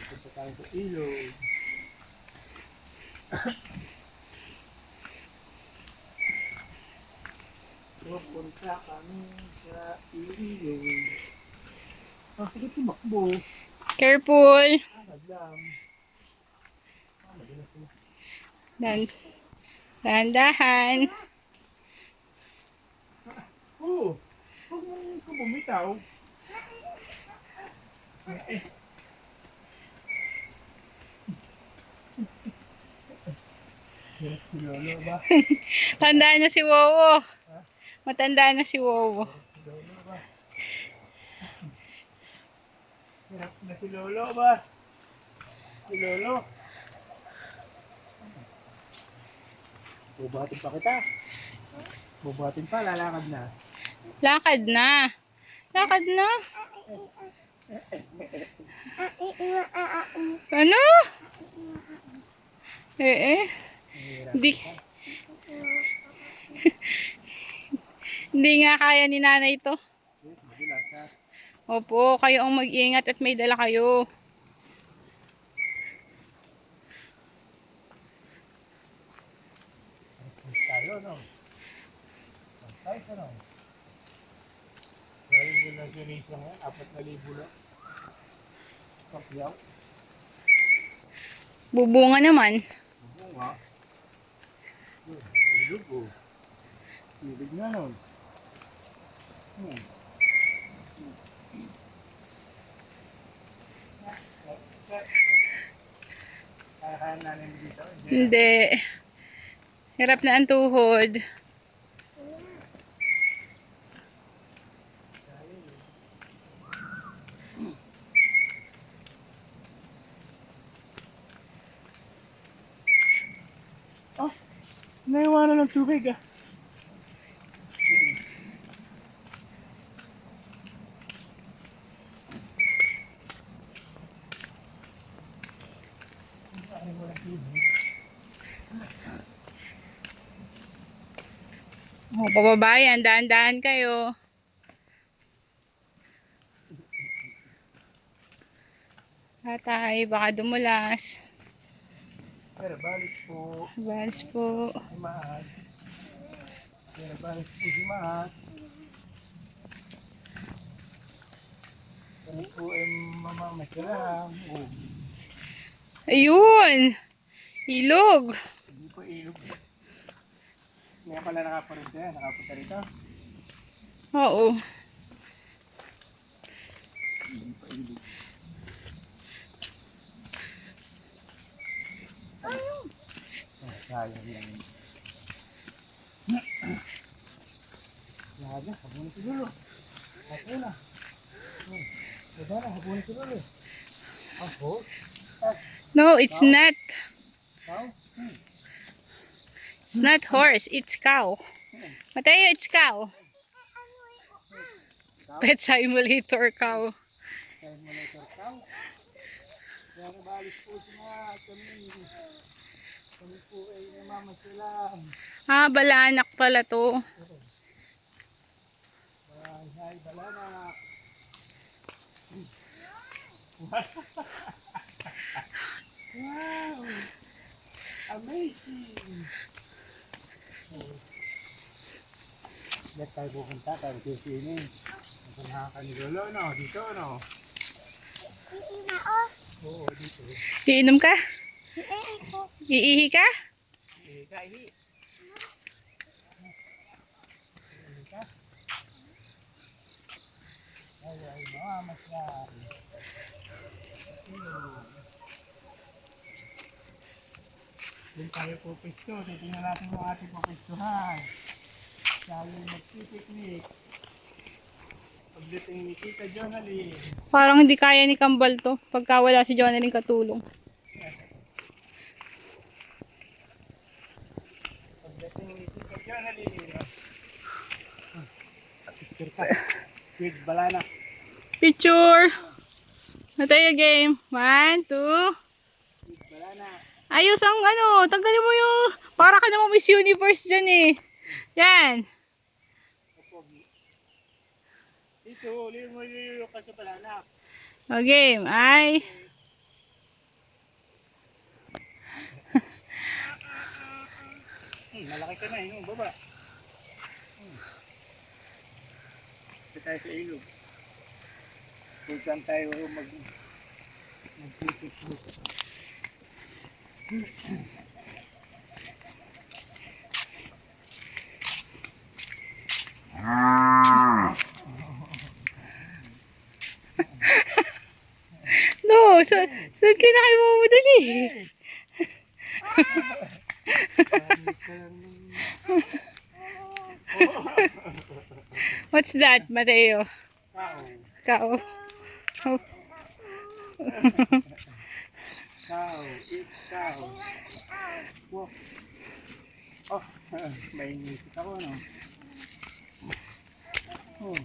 Punta tayo sa ilog. Pupunta kami sa ilog. Sige, tumakbo. Careful. Agad lang. Madalas na. Dahan-dahan. Oo. Huwag mong bumitaw. Lolo ba? Tandaan na si Wowo. Matanda na si Wowo. Lolo ba? Hirap na si Lolo ba? Si Lolo. Bubuhatin pa kita. Bubuhatin pa, lalakad na. Lakad na. Lakad na. Ano? Hindi. Hindi nga kaya ni nanay ito. Opo, kayo ang mag-iingat at may dala kayo. Tayo, no? Tayo, no? Dahil mo lang sinis lang yan, 4,000 lang. Kapyaw. Bubunga naman. Bunga. Ilog, oh. Ilog na, no? Kaya nanin dito. Hindi. Hirap na ang tuhod. Oh, naiwanan ng tubig, ah. O, pababayan, daan-daan kayo. Tatay, baka dumulas. Pero balik po. Balas po. Si Maat. Pero balik po si Maat. Kami po ay mamamasyalang. Oh, Ayun! Ilog! hindi po ilog. Ngayon pala nakapunta yan. Nakapunta rito. Oo. Hindi pa ilog. Sayang lang yun. Lahat na, habunin si Lolo. Ako na. Diba na, habunin si Lolo. Ako? No, it's not. Ikaw? It's not horse, it's cow. Mateo, it's cow. Pet simulator cow. Kaya mo na ito ikaw. Kaya nabalis po si Maat. Kami po ay namamasyalang. Ah, balanak pala to. Ay, balanak. Wow! Amazing! Diyan tayo pupunta, tayo sisinin. Ang ni Lolo, no? Dito, no? Oo, dito. Iinom ka? Iihi ka? Ihi. Ay, mamamasyan. Doon tayo pupisto. Titingnan natin yung ating pupistuhan. Tayo magpipiknik. Pagdating ni Tita Jonaline. Parang hindi kaya ni Kambal to pagka wala si Jonalyn katulong. Pagdating ni Tita Jonaline. Picture ka. Quick, balana. Picture! Mateo game. 1, 2. Quick, balana. Ayos ang ano, tanggalin mo yung, para ka naman Miss Universe dyan eh. Yan. pogi. Dito, huli mo yung kasi pala anak. O game, ay. Malaki ka na yung baba. Ito tayo sa ilog. Kung saan tayo mag-picnic. No, saan kayo na kayo mamadali? What's that, Mateo? Cow. Oh. Cow, eat cow. Walk. Oh, may nisip ako, no? Oh.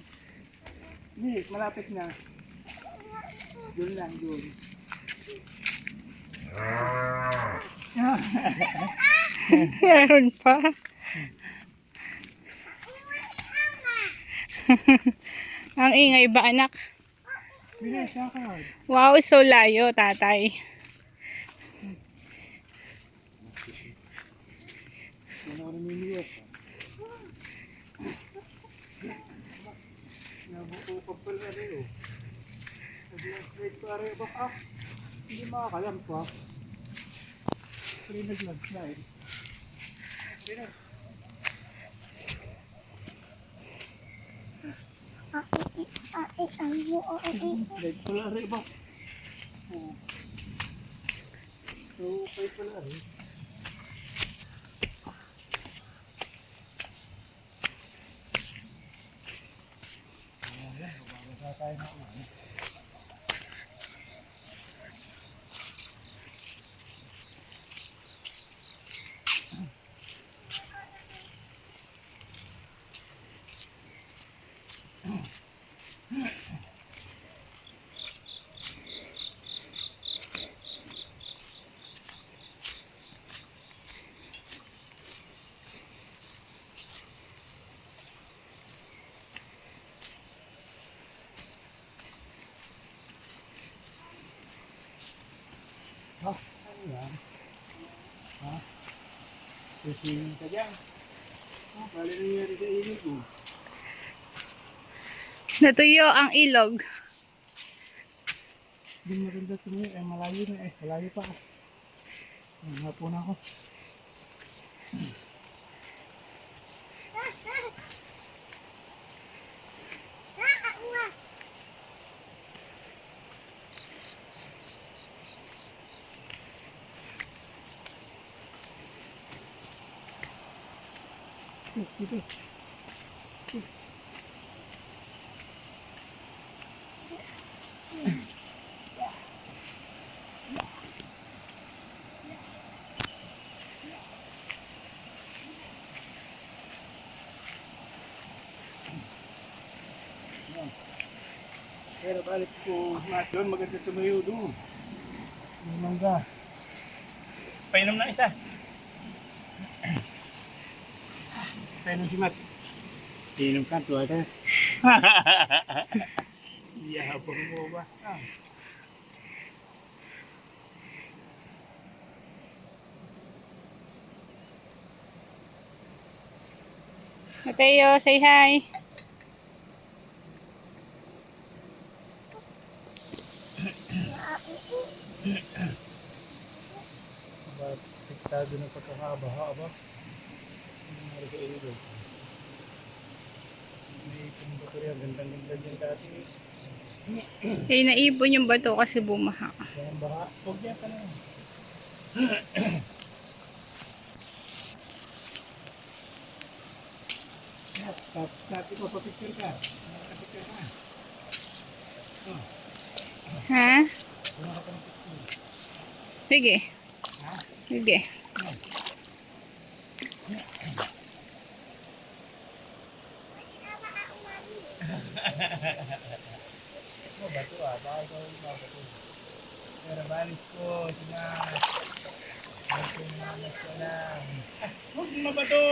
Hindi, malapit na. Doon lang, doon. Meron pa. Ang ingay ba, anak? Hindi, sakad. Wow, so layo, tatay. Yan ako namimiyot. Nabuko ka pala rin, oh. Nag-landslide pa rin. Baka, hindi makakalam pa. Pero nag-landslide. Pero, like pala rin ba? Oh. So, okay pala rin. Ayan, bababa tayo na ulan. Ha? Ano yan? Ha? Kusingin ka dyan. Oh, bali nangyari sa ilog mo. Natuyo ang ilog. Hindi maganda tumingin. Eh, malayo na eh. Malayo pa. Hapon ako. Dito. Pero balik ko doon, maganda tumayo doon. May mangga. Painom na isa. Painom si Matt. Painom ka, tuwa ka. Iyabang mo ba? Mateo, say hi. Apektado ng pagkakahaba-haba. Nangyari sa ilog. May kumbaga rin, gandang-ganda dyan dati. Eh, naipon yung bato kasi bumaha. Yan baka, huwag yan ka na. Stop, ikaw pa-picture ka. Pa-picture ka. Oh, Ha? wala ka pang picture. Sige. Ha? Sige. Oh, bato baka ikaw yung bato. Pero balis ko, sina. Bato na mas ko lang. Huwag mabato!